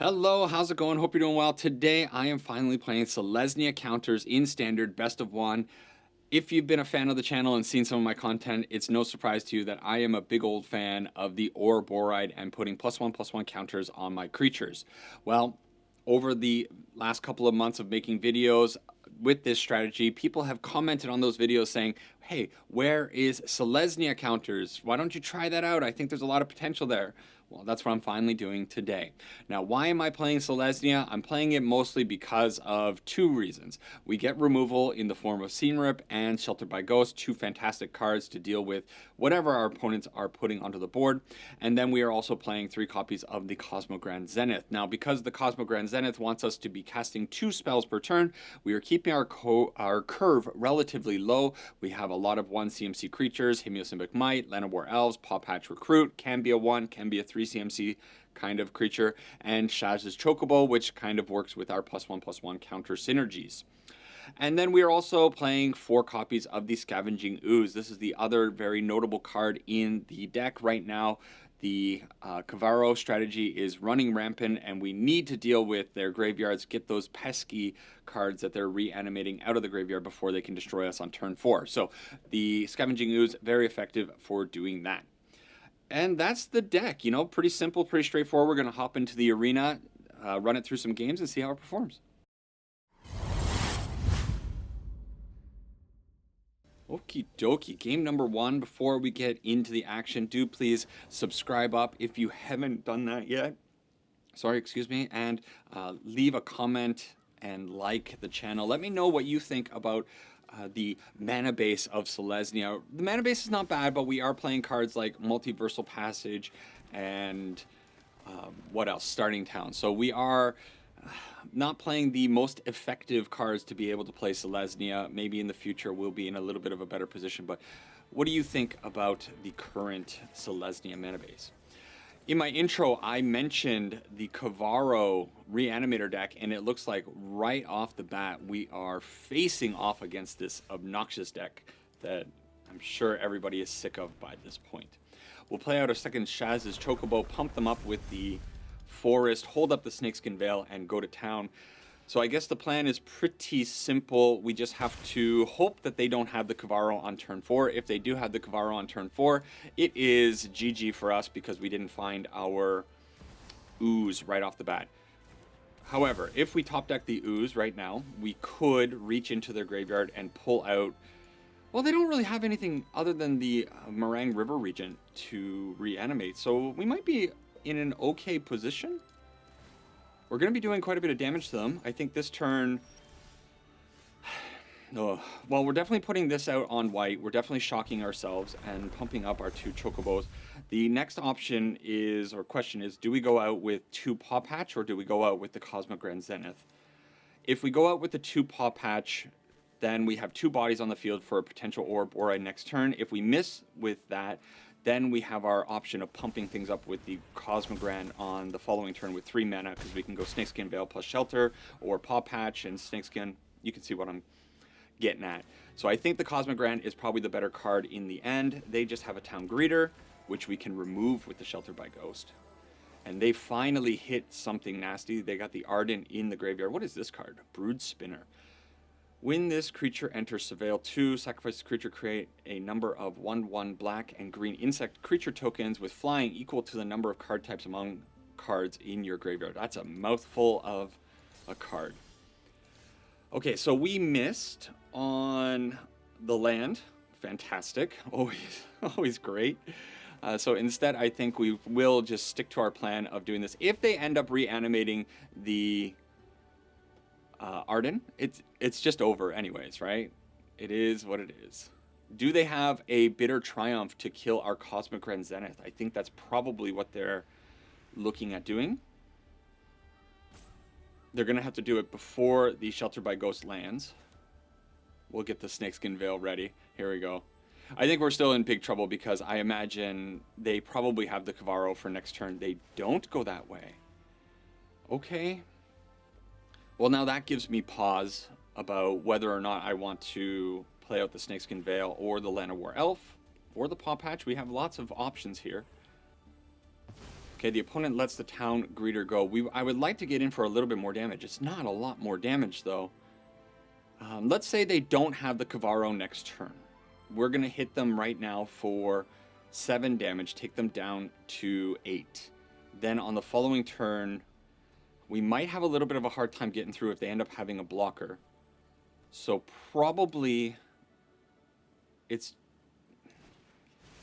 Hello, how's it going? Hope you're doing well. Today I am finally playing Selesnya counters in Standard Best of 1. If you've been a fan of the channel and seen some of my content, it's no surprise to you that I am a big old fan of the Ouroboroid and putting +1/+1 counters on my creatures. Well, over the last couple of months of making videos with this strategy, people have commented on those videos saying, hey, where is Selesnya counters? Why don't you try that out? I think there's a lot of potential there. Well, that's what I'm finally doing today. Now, why am I playing Selesnya? I'm playing it mostly because of two reasons. We get removal in the form of Scenerip and Sheltered by Ghost, two fantastic cards to deal with whatever our opponents are putting onto the board. And then we are also playing 3 copies of the Cosmogrand Zenith. Now, because the Cosmogrand Zenith wants us to be casting 2 spells per turn, we are keeping our curve relatively low. We have a lot of 1 CMC creatures, Simic Might, Llanowar Elves, Pawpatch Recruit, can be a 1, can be a 3 CMC kind of creature, and Shaz's Chocobo, which kind of works with our +1/+1 counter synergies. And then we are also playing 4 copies of the Scavenging Ooze. This is the other very notable card in the deck right now. The Kavaro strategy is running rampant, and we need to deal with their graveyards, get those pesky cards that they're reanimating out of the graveyard before they can destroy us on turn 4. So the Scavenging Ooze, very effective for doing that. And that's the deck, pretty simple, pretty straightforward. We're going to hop into the arena, run it through some games, and see how it performs. Okie dokie, game number 1. Before we get into the action, do please subscribe up if you haven't done that yet. Excuse me, and leave a comment and like the channel. Let me know what you think about the mana base of Selesnya. The mana base is not bad, but we are playing cards like Multiversal Passage and what else? Starting Town. So we are not playing the most effective cards to be able to play Selesnya. Maybe in the future we'll be in a little bit of a better position, but what do you think about the current Selesnya mana base? In my intro, I mentioned the Kavaro Reanimator deck, and it looks like right off the bat we are facing off against this obnoxious deck that I'm sure everybody is sick of by this point. We'll play out our second Shaz's Chocobo, pump them up with the Forest, hold up the Snakeskin Veil, and go to town. So I guess the plan is pretty simple. We just have to hope that they don't have the Kavaro on turn 4. If they do have the Kavaro on turn 4, it is GG for us because we didn't find our Ooze right off the bat. However, if we top deck the Ooze right now, we could reach into their graveyard and pull out... Well, they don't really have anything other than the Meringue River Regent to reanimate, so we might be in an okay position. We're going to be doing quite a bit of damage to them. I think this turn... well, we're definitely putting this out on white. We're definitely shocking ourselves and pumping up our 2 Chocobos. The next option is, or question is, do we go out with 2 Pawpatch or do we go out with the Cosmogrand Zenith? If we go out with the 2 Pawpatch, then we have 2 bodies on the field for a potential Ouroboroid next turn. If we miss with that, then we have our option of pumping things up with the Cosmogrand on the following turn with 3 mana, because we can go Snakeskin Veil plus Shelter, or Pawpatch and Snakeskin. You can see what I'm getting at. So I think the Cosmogrand is probably the better card in the end. They just have a Town Greeter, which we can remove with the Shelter by Ghost. And they finally hit something nasty. They got the Ardent in the graveyard. What is this card? Brood Spinner. When this creature enters Surveil 2, sacrifice the creature, create a number of 1/1 black and green insect creature tokens with flying equal to the number of card types among cards in your graveyard. That's a mouthful of a card. Okay, so we missed on the land. Fantastic. Always great. So instead, I think we will just stick to our plan of doing this. If they end up reanimating the... Arden, it's just over anyways, right? It is what it is. Do they have a Bitter Triumph to kill our Cosmogrand Zenith? I think that's probably what they're looking at doing. They're going to have to do it before the Shelter by Ghost lands. We'll get the Snakeskin Veil ready. Here we go. I think we're still in big trouble because I imagine they probably have the Kavaro for next turn. They don't go that way. Okay. Well, now that gives me pause about whether or not I want to play out the Snakeskin Veil or the Llanowar Elf or the Pawpatch. We have lots of options here. Okay, the opponent lets the town greeter go. I would like to get in for a little bit more damage. It's not a lot more damage, though. Let's say they don't have the Kavaro next turn. We're going to hit them right now for 7 damage, take them down to 8. Then on the following turn, we might have a little bit of a hard time getting through if they end up having a blocker. So probably it's...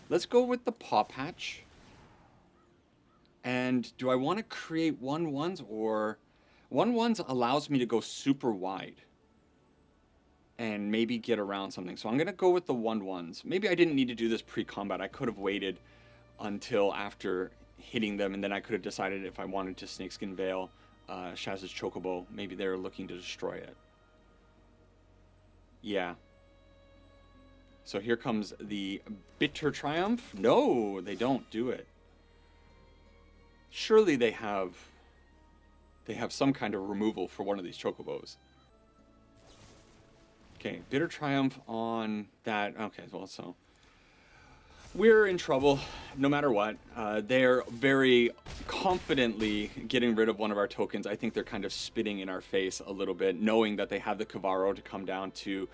Let's go with the Pawpatch. And do I want to create 1/1s or... 1/1s allows me to go super wide and maybe get around something. So I'm going to go with the 1/1s. Maybe I didn't need to do this pre-combat. I could have waited until after hitting them, and then I could have decided if I wanted to Snakeskin Veil Shaz's Chocobo. Maybe they're looking to destroy it. Yeah. So here comes the Bitter Triumph. No, they don't do it. Surely they have some kind of removal for one of these Chocobos. Okay, Bitter Triumph on that. Okay, well, so we're in trouble no matter what. They're very confidently getting rid of one of our tokens. I think they're kind of spitting in our face a little bit, knowing that they have the Kavaro to come down to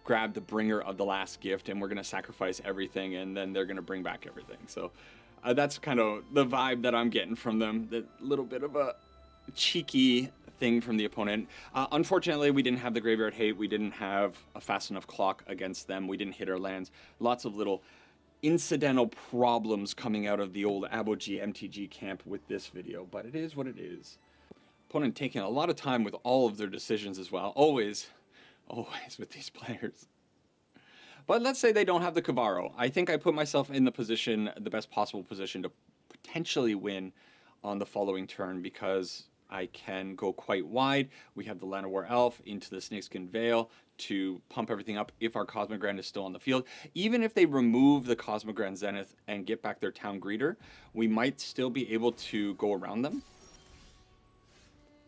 grab the bringer of the last gift, and we're going to sacrifice everything, and then they're going to bring back everything. So that's kind of the vibe that I'm getting from them. That little bit of a cheeky thing from the opponent. Unfortunately, we didn't have the Graveyard Hate. We didn't have a fast enough clock against them. We didn't hit our lands. Lots of little incidental problems coming out of the old Abogy MTG camp with this video, but it is what it is. Opponent taking a lot of time with all of their decisions as well. Always with these players. But let's say they don't have the Kavaro. I think I put myself in the position, the best possible position to potentially win on the following turn because I can go quite wide. We have the Llanowar Elf into the Snakeskin Veil to pump everything up if our Cosmogrand is still on the field. Even if they remove the Cosmogrand Zenith and get back their Town Greeter, we might still be able to go around them.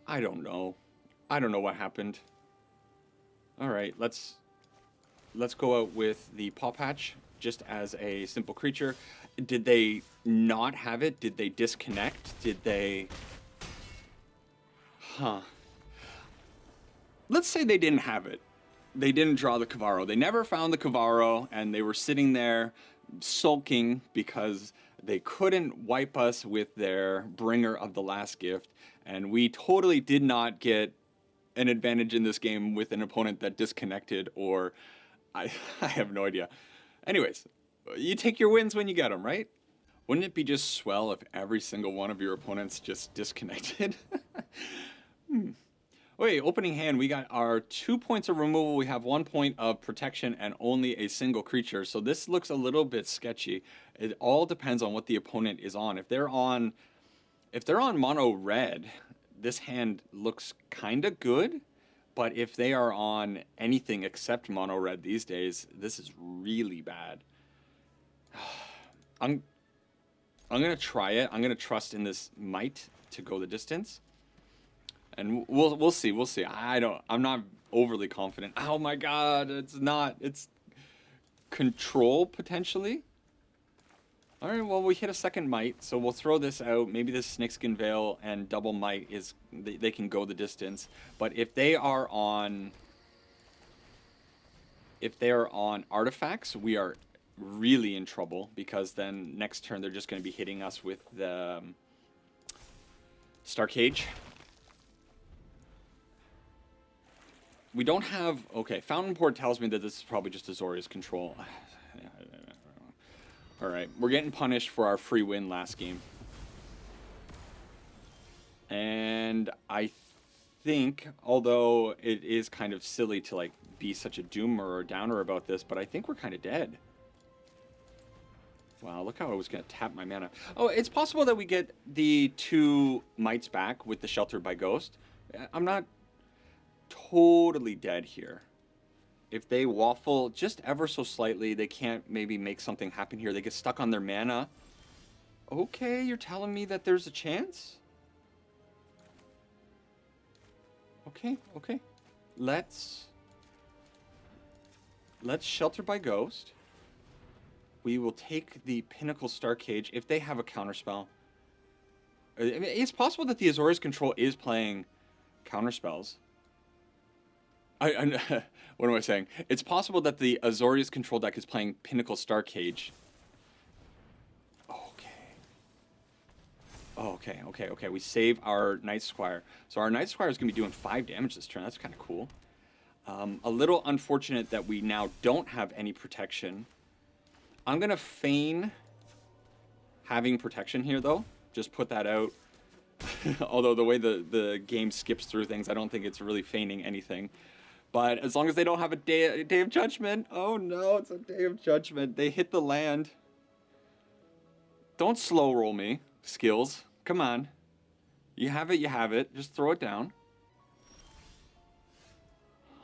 I don't know. I don't know what happened. All right, let's go out with the Pawpatch just as a simple creature. Did they not have it? Did they disconnect? Did they... Huh. Let's say they didn't have it. They didn't draw the Kavaro. They never found the Kavaro, and they were sitting there sulking because they couldn't wipe us with their bringer of the last gift, and we totally did not get an advantage in this game with an opponent that disconnected, or I have no idea. Anyways, you take your wins when you get them, right? Wouldn't it be just swell if every single one of your opponents just disconnected? Wait, opening hand, we got our 2 points of removal. We have 1 point of protection and only a single creature. So this looks a little bit sketchy. It all depends on what the opponent is on. If they're on mono red, this hand looks kind of good. But if they are on anything except mono red these days, this is really bad. I'm gonna try it. I'm gonna trust in this might to go the distance. And we'll see. I'm not overly confident. Oh my god, it's not. It's control potentially. All right, well, we hit a second might, so we'll throw this out. Maybe this Snakeskin Veil and double might is they can go the distance. But if they are on artifacts, we are really in trouble because then next turn they're just going to be hitting us with the Star Cage. We don't have... Okay, Fountain Port tells me that this is probably just Azorius control. Alright, we're getting punished for our free win last game. And I think, although it is kind of silly to like be such a doomer or downer about this, but I think we're kind of dead. Wow, look how I was going to tap my mana. Oh, it's possible that we get the 2 mites back with the Sheltered by Ghost. I'm not totally dead here. If they waffle just ever so slightly, they can't maybe make something happen here. They get stuck on their mana. Okay, you're telling me that there's a chance? Okay. Let's Shelter by Ghost. We will take the Pinnacle Star Cage if they have a counterspell. I mean, it's possible that the Azorius Control is playing counterspells. What am I saying? It's possible that the Azorius Control deck is playing Pinnacle Star Cage. Okay. We save our Night Squire. So our Night Squire is going to be doing 5 damage this turn. That's kind of cool. A little unfortunate that we now don't have any protection. I'm going to feign having protection here, though. Just put that out. Although the way the game skips through things, I don't think it's really feigning anything. But as long as they don't have a day of Judgment. Oh no, it's a Day of Judgment. They hit the land. Don't slow roll me, skills. Come on. You have it, you have it. Just throw it down.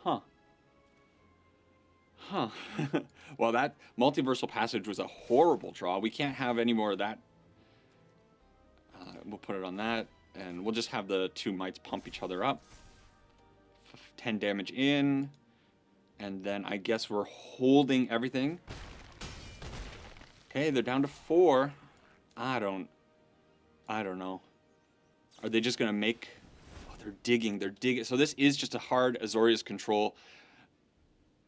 Huh. Well, that Multiversal Passage was a horrible draw. We can't have any more of that. We'll put it on that, and we'll just have the 2 mites pump each other up. 10 damage in, and then I guess we're holding everything. Okay, they're down to 4. I don't know. Are they just gonna make? Oh, they're digging. So this is just a hard Azorius Control.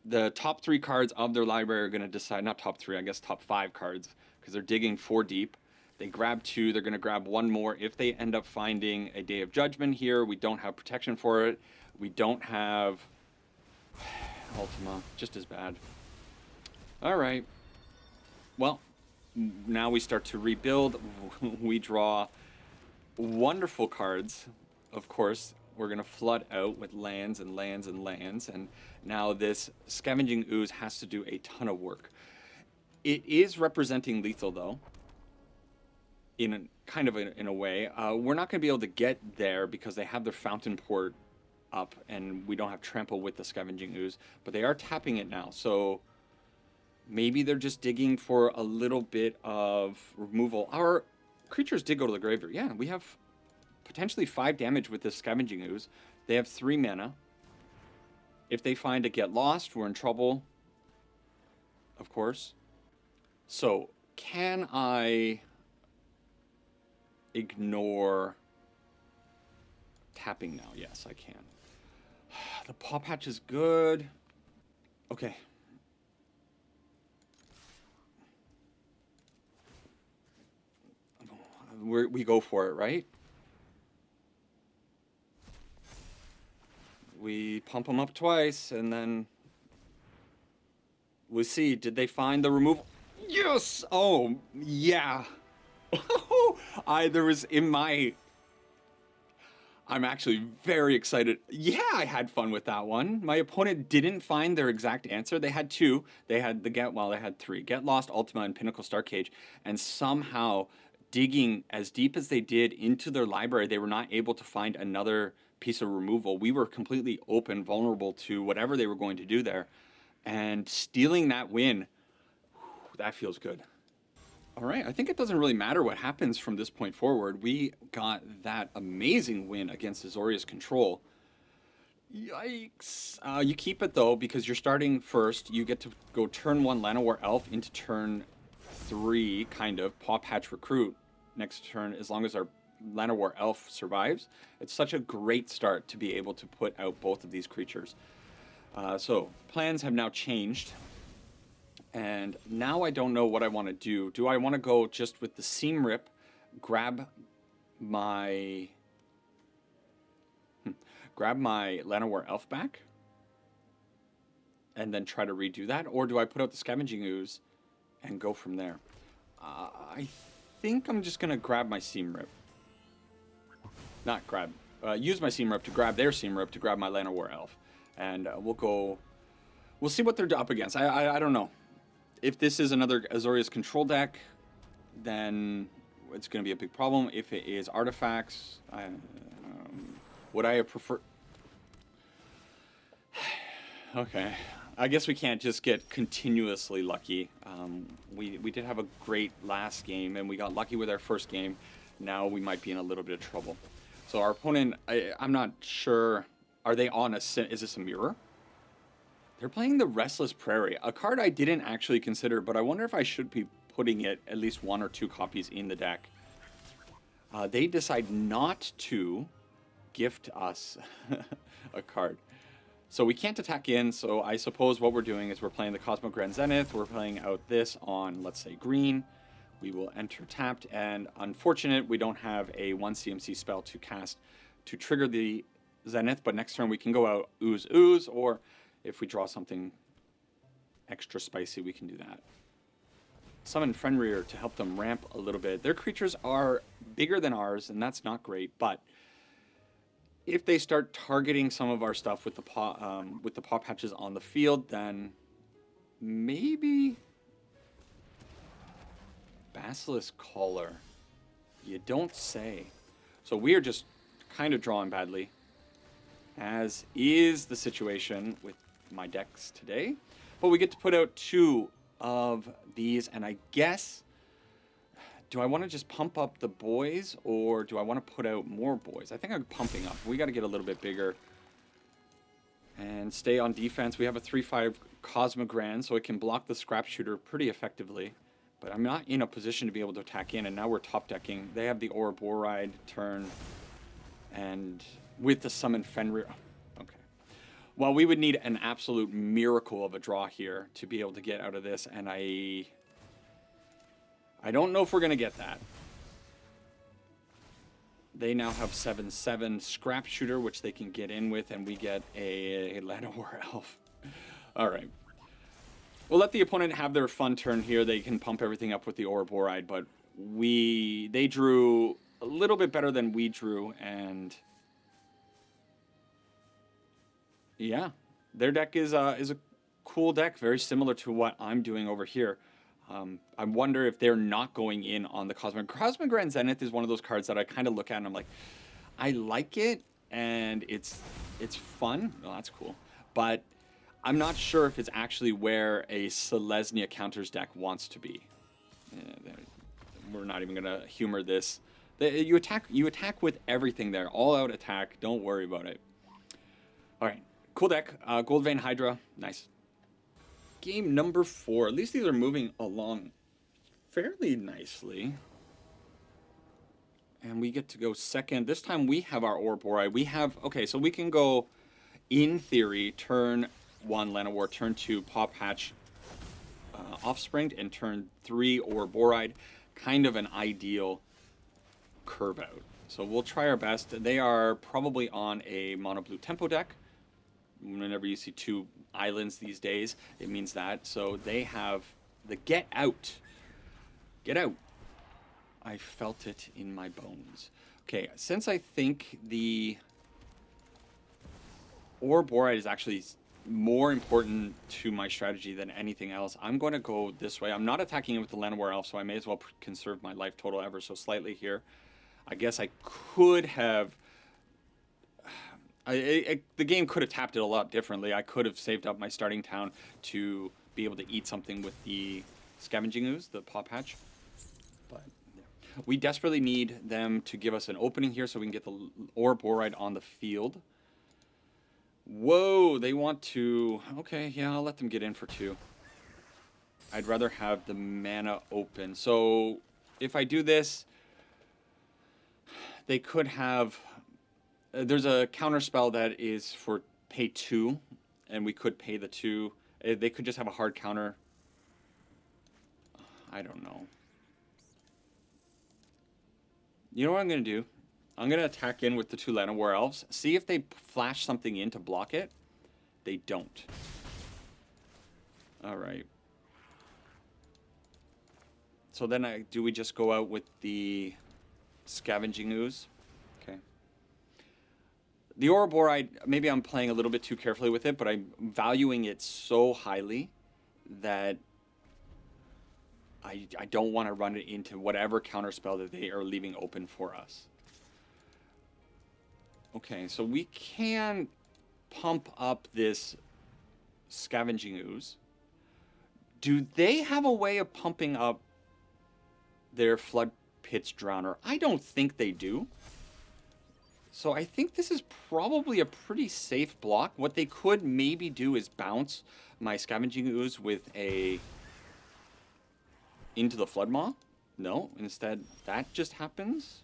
The top 3 cards of their library are gonna decide. Not top 3, I guess top 5 cards, because they're digging 4 deep. They grab 2. They're gonna grab 1 more if they end up finding a Day of Judgment here. We don't have protection for it. We don't have Ultima. Just as bad. All right. Well, now we start to rebuild. We draw wonderful cards. Of course, we're going to flood out with lands and lands and lands. And now this Scavenging Ooze has to do a ton of work. It is representing lethal, though, in a way. We're not going to be able to get there because they have their Fountain Port up, and we don't have Trample with the Scavenging Ooze. But they are tapping it now, so maybe they're just digging for a little bit of removal. Our creatures did go to the graveyard. Yeah, we have potentially 5 damage with this Scavenging Ooze. They have 3 mana. If they find a Get Lost, we're in trouble, of course. So, can I ignore tapping now? Yes, I can. The Pawpatch is good. Okay. We go for it, right? We pump them up twice, and then we see, did they find the removal? Yes! Oh, yeah. I'm actually very excited. Yeah, I had fun with that one. My opponent didn't find their exact answer. They had 2. They had they had 3. Get Lost, Ultima, and Pinnacle Star Cage. And somehow, digging as deep as they did into their library, they were not able to find another piece of removal. We were completely open, vulnerable to whatever they were going to do there. And stealing that win, that feels good. All right, I think it doesn't really matter what happens from this point forward. We got that amazing win against Azorius Control. Yikes. You keep it, though, because you're starting first. You get to go turn 1 Llanowar Elf into turn 3, kind of, Pawpatch Recruit next turn, as long as our Llanowar Elf survives. It's such a great start to be able to put out both of these creatures. So, plans have now changed. And now I don't know what I want to do. Do I want to go just with the Seam Rip, grab my Llanowar Elf back, and then try to redo that? Or do I put out the Scavenging Ooze and go from there? I think I'm just going to grab my Seam Rip. Not grab. Use my Seam Rip to grab their Seam Rip to grab my Llanowar Elf. And we'll see what they're up against. I don't know. If this is another Azorius Control deck, then it's going to be a big problem. If it is artifacts, would I have preferred... Okay. I guess we can't just get continuously lucky. We did have a great last game, and we got lucky with our first game. Now we might be in a little bit of trouble. So our opponent, I'm not sure... Are they on a... Is this a mirror? They're playing the Restless Prairie, a card I didn't actually consider, but I wonder if I should be putting it at least 1 or 2 copies in the deck. They decide not to gift us a card. So we can't attack in, so I suppose what we're doing is we're playing the Cosmogrand Zenith, we're playing out this on, let's say, green. We will enter tapped, and unfortunate, we don't have a 1 CMC spell to cast to trigger the Zenith, but next turn we can go out ooze, or if we draw something extra spicy, we can do that. Summon Fenrir to help them ramp a little bit. Their creatures are bigger than ours, and that's not great, but if they start targeting some of our stuff with the Pawpatches on the field, then maybe Basilisk Caller. You don't say. So we are just kind of drawing badly, as is the situation with my decks today. But we get to put out 2 of these, and I guess, do I want to just pump up the boys, or do I want to put out more boys? I think I'm pumping up. We got to get a little bit bigger and stay on defense. We have a 3/5 Cosmogrand, so it can block the Scrap Shooter pretty effectively. But I'm not in a position to be able to attack in, and now we're top decking. They have the Ouroboroid turn, and with the Summon Fenrir. Okay. Well, we would need an absolute miracle of a draw here to be able to get out of this, and I don't know if we're going to get that. They now have 7/7 Scrap Shooter, which they can get in with, and we get a Llanowar Elf. All right. We'll let the opponent have their fun turn here. They can pump everything up with the Ouroboroid, but they drew a little bit better than we drew, and yeah, their deck is a cool deck, very similar to what I'm doing over here. I wonder if they're not going in on the Cosmogrand. Cosmogrand Zenith is one of those cards that I kind of look at and I'm like, I like it, and it's fun. Well, that's cool, but I'm not sure if it's actually where a Selesnya counters deck wants to be. We're not even gonna humor this. You attack with everything there, all out attack. Don't worry about it. All right, cool deck. Gold Vein Hydra, nice. Game number 4. At least these are moving along fairly nicely. And we get to go second. This time we have our Ouroboroid. We have, okay, so we can go, in theory, turn 1 Llanowar, turn 2 Pawpatch Offspring, and turn 3 Ouroboroid. Kind of an ideal curve out. So we'll try our best. They are probably on a mono blue tempo deck. Whenever you see 2 islands these days, it means that. So they have the Get Out. Get Out. I felt it in my bones. Okay, since I think the Ouroboroid is actually more important to my strategy than anything else, I'm going to go this way. I'm not attacking it with the Llanowar Elf, so I may as well conserve my life total ever so slightly here. I guess I could have... the game could have tapped it a lot differently. I could have saved up my starting town to be able to eat something with the Scavenging Ooze, the Pawpatch. But yeah. We desperately need them to give us an opening here so we can get the Ouroboroid on the field. Whoa, they want to... Okay, yeah, I'll let them get in for 2. I'd rather have the mana open. So if I do this, they could have... There's a counter spell that is for pay 2, and we could pay the 2. They could just have a hard counter. I don't know. You know what I'm going to do? I'm going to attack in with the 2 Llanowar Elves. See if they flash something in to block it. They don't. All right. So then do we just go out with the Scavenging Ooze? Okay. The Ouroboroid, maybe I'm playing a little bit too carefully with it, but I'm valuing it so highly that I don't want to run it into whatever counterspell that they are leaving open for us. Okay, so we can pump up this Scavenging Ooze. Do they have a way of pumping up their Flood Pits Drowner? I don't think they do. So I think this is probably a pretty safe block. What they could maybe do is bounce my Scavenging Ooze with a into the Flood Maw. No, instead that just happens.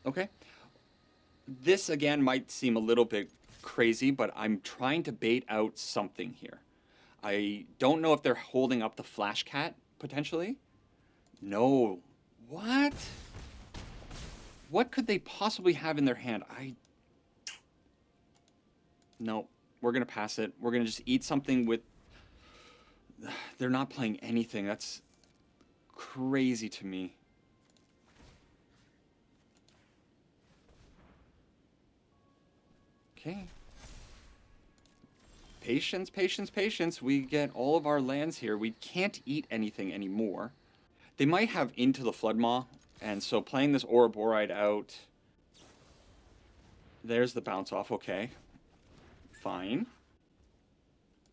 Okay. This again might seem a little bit crazy, but I'm trying to bait out something here. I don't know if they're holding up the Flash Cat potentially. No. What? What could they possibly have in their hand? No, we're going to pass it. We're going to just eat something with... They're not playing anything. That's crazy to me. Okay. Patience, patience, patience. We get all of our lands here. We can't eat anything anymore. They might have Into the Flood Maw. And so playing this Ouroboroid out, there's the bounce off. Okay, fine.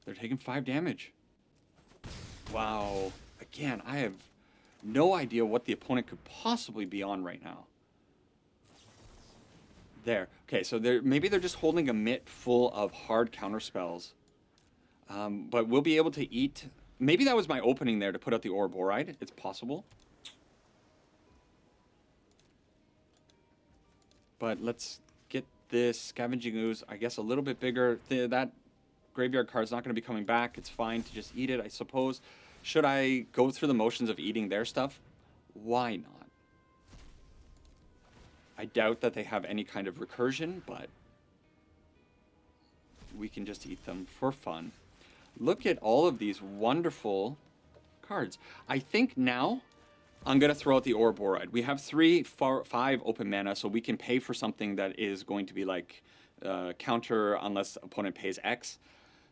They're taking 5 damage. Wow. Again, I have no idea what the opponent could possibly be on right now. There. Okay, so maybe they're just holding a mitt full of hard counter spells. But we'll be able to eat. Maybe that was my opening there to put out the Ouroboroid. It's possible. But let's get this Scavenging Ooze, I guess, a little bit bigger. That graveyard card's not going to be coming back. It's fine to just eat it, I suppose. Should I go through the motions of eating their stuff? Why not? I doubt that they have any kind of recursion, but we can just eat them for fun. Look at all of these wonderful cards. I think now I'm going to throw out the Ouroboroid. We have 3, 4, 5 open mana, so we can pay for something that is going to be like counter unless opponent pays X.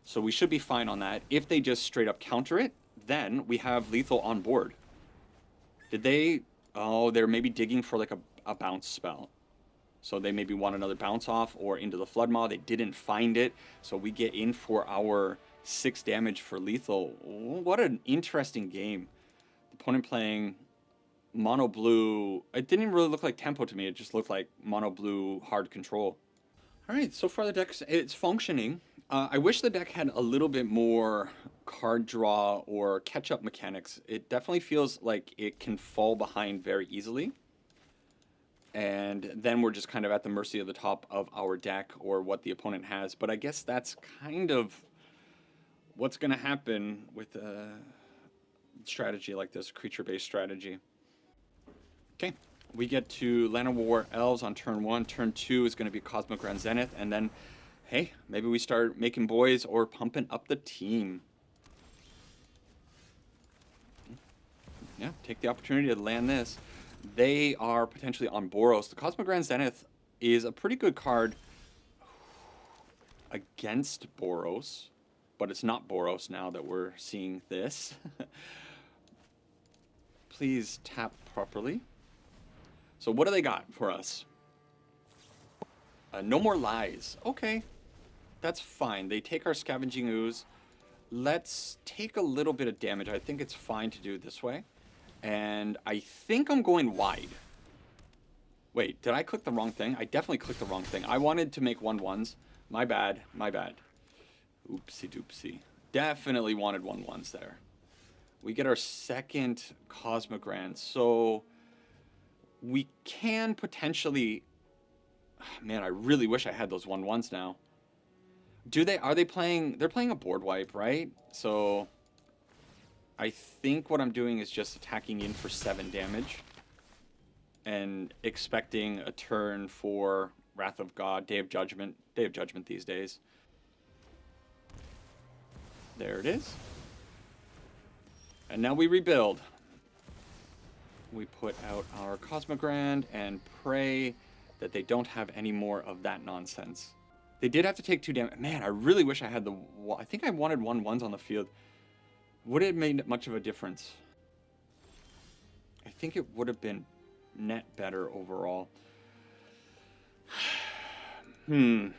So we should be fine on that. If they just straight up counter it, then we have lethal on board. Did they... Oh, they're maybe digging for like a bounce spell. So they maybe want another bounce off or Into the Flood Maw. They didn't find it, so we get in for our 6 damage for lethal. What an interesting game. The opponent playing... mono blue. It didn't even really look like tempo to me. It just looked like mono blue hard control. All right, so far the deck's it's functioning. I wish the deck had a little bit more card draw or catch up mechanics. It definitely feels like it can fall behind very easily. And then we're just kind of at the mercy of the top of our deck or what the opponent has. But I guess that's kind of what's going to happen with a strategy like this, creature-based strategy. Okay, we get to Land of War Elves on turn 1. Turn 2 is going to be Cosmogrand Zenith. And then, hey, maybe we start making boys or pumping up the team. Yeah, take the opportunity to land this. They are potentially on Boros. The Cosmogrand Zenith is a pretty good card against Boros. But it's not Boros now that we're seeing this. Please tap properly. So what do they got for us? No more lies. Okay, that's fine. They take our Scavenging Ooze. Let's take a little bit of damage. I think it's fine to do it this way. And I think I'm going wide. Wait, did I click the wrong thing? I definitely clicked the wrong thing. I wanted to make 1/1s. My bad, my bad. Oopsie doopsie. Definitely wanted 1/1s there. We get our second Cosmogrand. So we can potentially... Man, I really wish I had those 1/1s now. Are they playing... They're playing a board wipe, right? So I think what I'm doing is just attacking in for 7 damage. And expecting a turn for Wrath of God, Day of Judgment. Day of Judgment these days. There it is. And now we rebuild. We put out our Cosmogrand and pray that they don't have any more of that nonsense. They did have to take 2 damage. Man, I really wish I had the... I think I wanted 1/1s on the field. Would it have made much of a difference? I think it would have been net better overall. A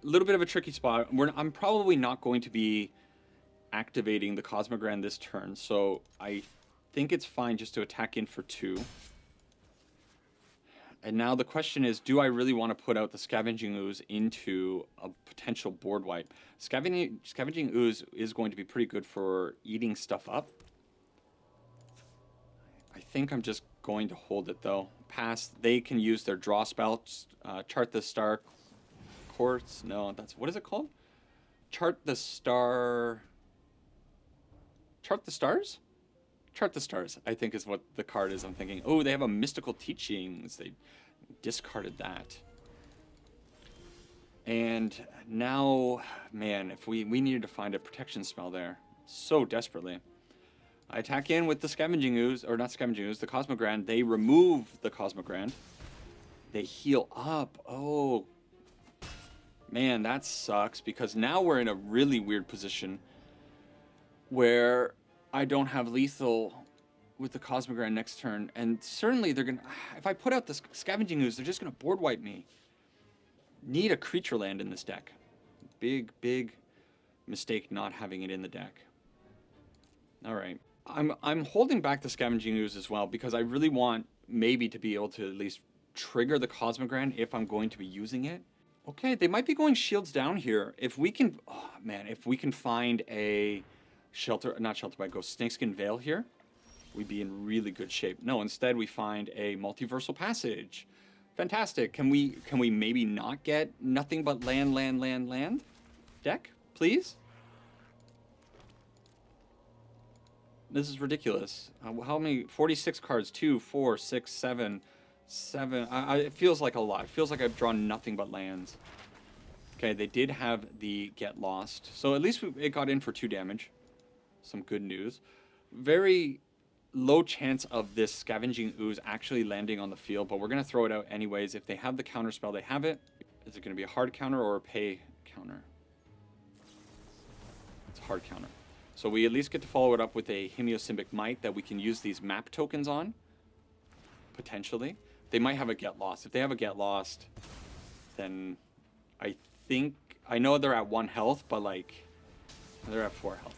little bit of a tricky spot. I'm probably not going to be activating the Cosmogrand this turn, so I think it's fine just to attack in for 2. And now the question is, do I really want to put out the Scavenging Ooze into a potential board wipe? Scavenging Ooze is going to be pretty good for eating stuff up. I think I'm just going to hold it though. Pass. They can use their draw spell. Chart the Star Quartz. No, that's, what is it called? Chart the Star. Chart the Stars? Chart the Stars, I think is what the card is. I'm thinking, oh, they have a Mystical Teachings. They discarded that. And now, man, if we needed to find a protection spell there so desperately. I attack in with the Scavenging Ooze, or not Scavenging Ooze, the Cosmogrand. They remove the Cosmogrand. They heal up. Oh, man, that sucks, because now we're in a really weird position where I don't have lethal with the Cosmogrand next turn, and certainly they're gonna, if I put out this Scavenging Ooze, they're just gonna board wipe me. Need a creature land in this deck. Big mistake not having it in the deck. All right, I'm holding back the Scavenging Ooze as well, because I really want maybe to be able to at least trigger the Cosmogrand if I'm going to be using it. Okay, they might be going shields down here. If we can, oh man, if we can find a not Shelter by Ghost, Snakeskin Veil here, we'd be in really good shape. No, instead we find a Multiversal Passage. Fantastic. Can we maybe not get nothing but land deck, please? This is ridiculous. How many? 46 cards. 2, 4, 6, 7. It feels like a lot. It feels like I've drawn nothing but lands. Okay, they did have the Get Lost, so at least it got in for 2 damage. Some good news. Very low chance of this Scavenging Ooze actually landing on the field, but we're going to throw it out anyways. If they have the counter spell, they have it. Is it going to be a hard counter or a pay counter? It's a hard counter. So we at least get to follow it up with a Hemiosymbic Might that we can use these map tokens on, potentially. They might have a Get Lost. If they have a Get Lost, then I know they're at 1 health, but like, they're at 4 health.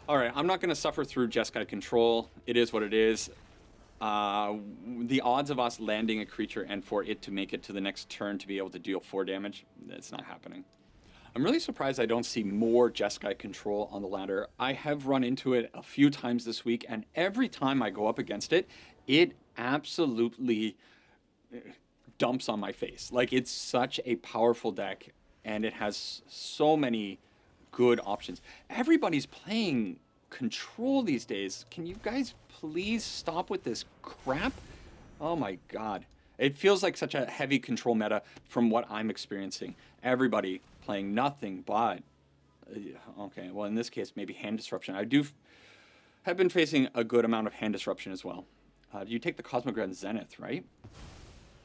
All right, I'm not going to suffer through Jeskai Control. It is what it is. The odds of us landing a creature and for it to make it to the next turn to be able to deal 4 damage, it's not happening. I'm really surprised I don't see more Jeskai Control on the ladder. I have run into it a few times this week, and every time I go up against it, it absolutely dumps on my face. Like, it's such a powerful deck, and it has so many good options. Everybody's playing Control these days. Can you guys please stop with this crap? Oh my god. It feels like such a heavy Control meta from what I'm experiencing. Everybody playing nothing but... okay, well in this case maybe Hand Disruption. I have been facing a good amount of Hand Disruption as well. You take the Cosmogrand Zenith, right?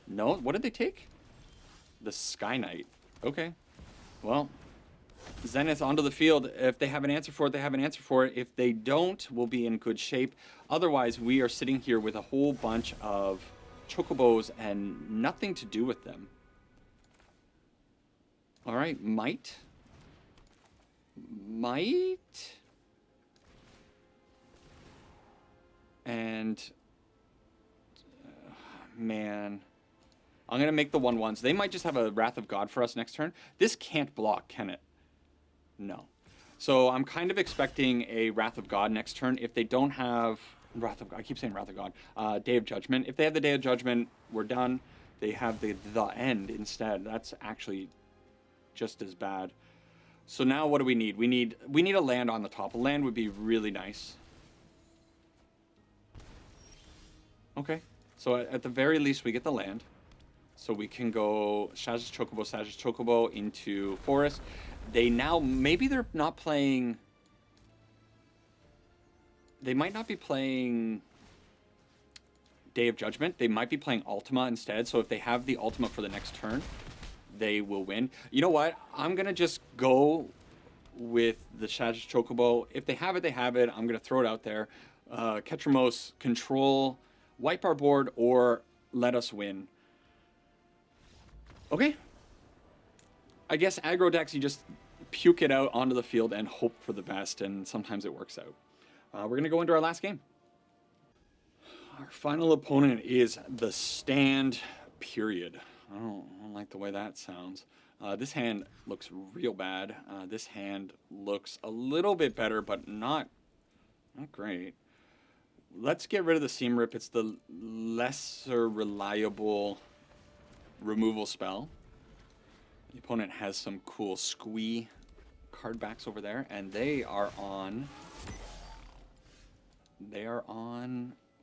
No? What did they take? The Skyknight. Okay. Well, Zenith onto the field. If they have an answer for it, they have an answer for it. If they don't, we'll be in good shape. Otherwise, we are sitting here with a whole bunch of Chocobos and nothing to do with them. All right, Might. And... man... I'm going to make the 1/1s. They might just have a Wrath of God for us next turn. This can't block, can it? No. So I'm kind of expecting a Wrath of God next turn. If they don't have Wrath of God, I keep saying Wrath of God. Day of Judgment. If they have the Day of Judgment, we're done. They have the End instead. That's actually just as bad. So now what do we need? We need a land on the top. A land would be really nice. Okay. So at the very least, we get the land. So we can go Shaz's Chocobo into Forest. They now, maybe they're not playing... They might not be playing Day of Judgment. They might be playing Ultima instead. So if they have the Ultima for the next turn, they will win. You know what? I'm going to just go with the Shaz's Chocobo. If they have it, they have it. I'm going to throw it out there. Ketramos, Control, wipe our board, or let us win. Okay. I guess aggro decks, you just puke it out onto the field and hope for the best, and sometimes it works out. We're going to go into our last game. Our final opponent is the Stand period. I don't like the way that sounds. This hand looks real bad. This hand looks a little bit better, but not great. Let's get rid of the Seam Rip. It's the lesser reliable removal spell. The opponent has some cool squee card backs over there, and they are on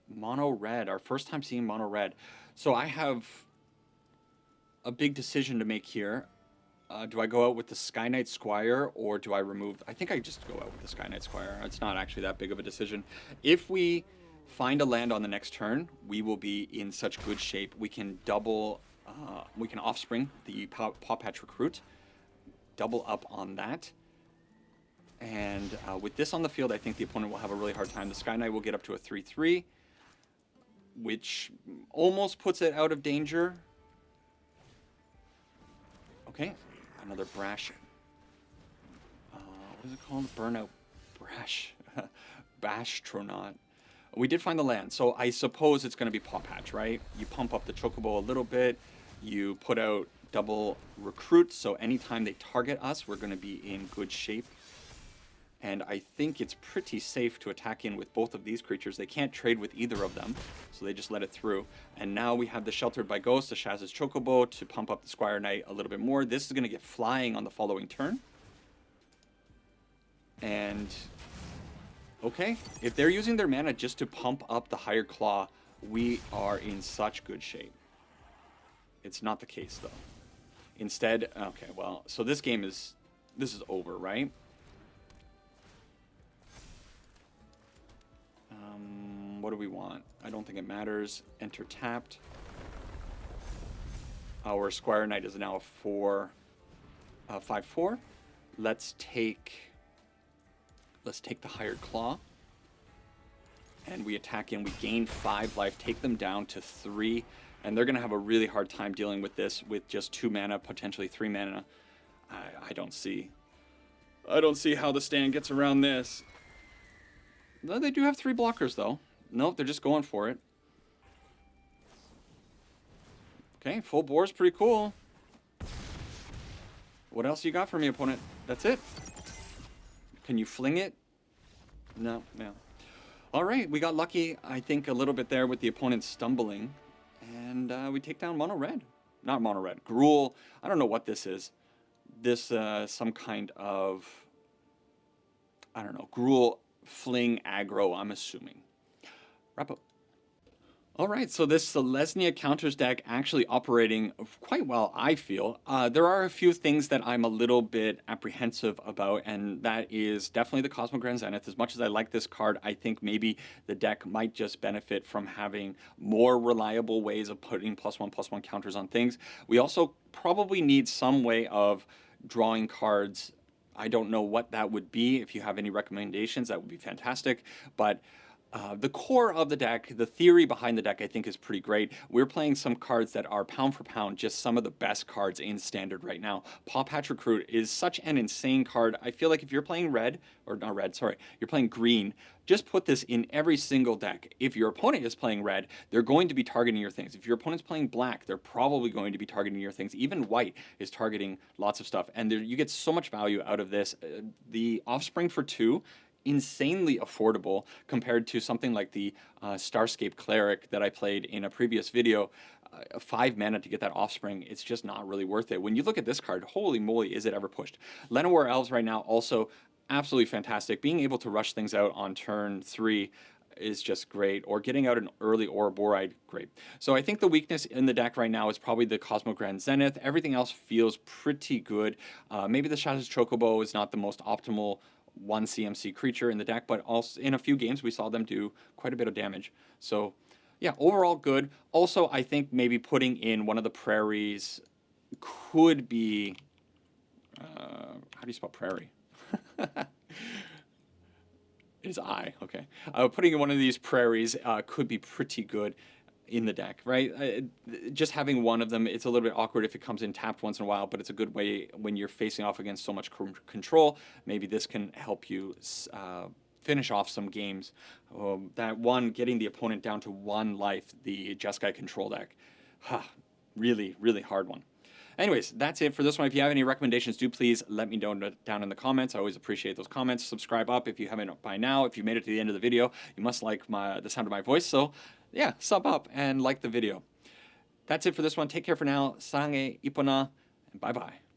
mono red. Our first time seeing mono red. So I have a big decision to make here. Do I go out with the Skyknight Squire, or do I remove... I think I just go out with the Skyknight Squire. It's not actually that big of a decision. If we find a land on the next turn, we will be in such good shape. We can double... we can offspring the Pawpatch Recruit. Double up on that. And with this on the field, I think the opponent will have a really hard time. The Skyknight will get up to a 3-3, which almost puts it out of danger. Okay, another Brash. What is it called? Burnout Brash. Bashtronaut. We did find the land, so I suppose it's going to be Pawpatch, right? You pump up the Chocobo a little bit. You put out double Recruit, so anytime they target us, we're going to be in good shape. And I think it's pretty safe to attack in with both of these creatures. They can't trade with either of them, so they just let it through. And now we have the Sheltered by Ghost, the Shaz's Chocobo, to pump up the Squire Knight a little bit more. This is going to get flying on the following turn. And, okay, if they're using their mana just to pump up the higher claw, we are in such good shape. It's not the case, though. Instead, okay, well, so this game is, this is over, right? What do we want? I don't think it matters. Enter tapped. Our Squire Knight is now a 5-4. Let's take the Hired Claw. And we attack in. We gain 5 life, take them down to 3. And they're going to have a really hard time dealing with this with just 2 mana, potentially 3 mana. I don't see how the stand gets around this. No, they do have 3 blockers, though. Nope, they're just going for it. Okay, full boar's pretty cool. What else you got for me, opponent? That's it? Can you fling it? No, no. All right, we got lucky, I think, a little bit there with the opponent stumbling. And we take down mono red. Not mono red. Gruul. I don't know what this is. This, some kind of... I don't know. Gruul fling aggro, I'm assuming. Wrap up. All right, so this Selesnya counters deck actually operating quite well, I feel. There are a few things that I'm a little bit apprehensive about, and that is definitely the Cosmogrand Zenith. As much as I like this card, I think maybe the deck might just benefit from having more reliable ways of putting +1/+1 counters on things. We also probably need some way of drawing cards. I don't know what that would be. If you have any recommendations, that would be fantastic. But the core of the deck, the theory behind the deck, I think is pretty great. We're playing some cards that are pound for pound just some of the best cards in Standard right now. Pawpatch Recruit is such an insane card. I feel like if you're playing red, or not red, sorry, you're playing green, just put this in every single deck. If your opponent is playing red, they're going to be targeting your things. If your opponent's playing black, they're probably going to be targeting your things. Even white is targeting lots of stuff. And you get so much value out of this. The Offspring for 2, insanely affordable compared to something like the Starscape Cleric that I played in a previous video. 5 mana to get that Offspring, it's just not really worth it. When you look at this card, holy moly, is it ever pushed. Llanowar Elves right now also absolutely fantastic. Being able to rush things out on turn 3 is just great, or getting out an early Ouroboroid, great. So I think the weakness in the deck right now is probably the Cosmogrand Zenith. Everything else feels pretty good. Maybe the Shaz's Chocobo is not the most optimal 1 CMC creature in the deck, but also in a few games we saw them do quite a bit of damage. So yeah, overall good. Also, I think maybe putting in one of the prairies could be, how do you spell prairie? It's I, okay. Putting in one of these prairies could be pretty good in the deck, right? Just having one of them, it's a little bit awkward if it comes in tapped once in a while, but it's a good way when you're facing off against so much control. Maybe this can help you finish off some games. That one, getting the opponent down to 1 life, the Jeskai control deck, really, really hard one. Anyways, that's it for this one. If you have any recommendations, do please let me know down in the comments. I always appreciate those comments. Subscribe up if you haven't by now. If you made it to the end of the video, you must like the sound of my voice. So yeah, sub up and like the video. That's it for this one. Take care for now. Sange ipona, and bye-bye.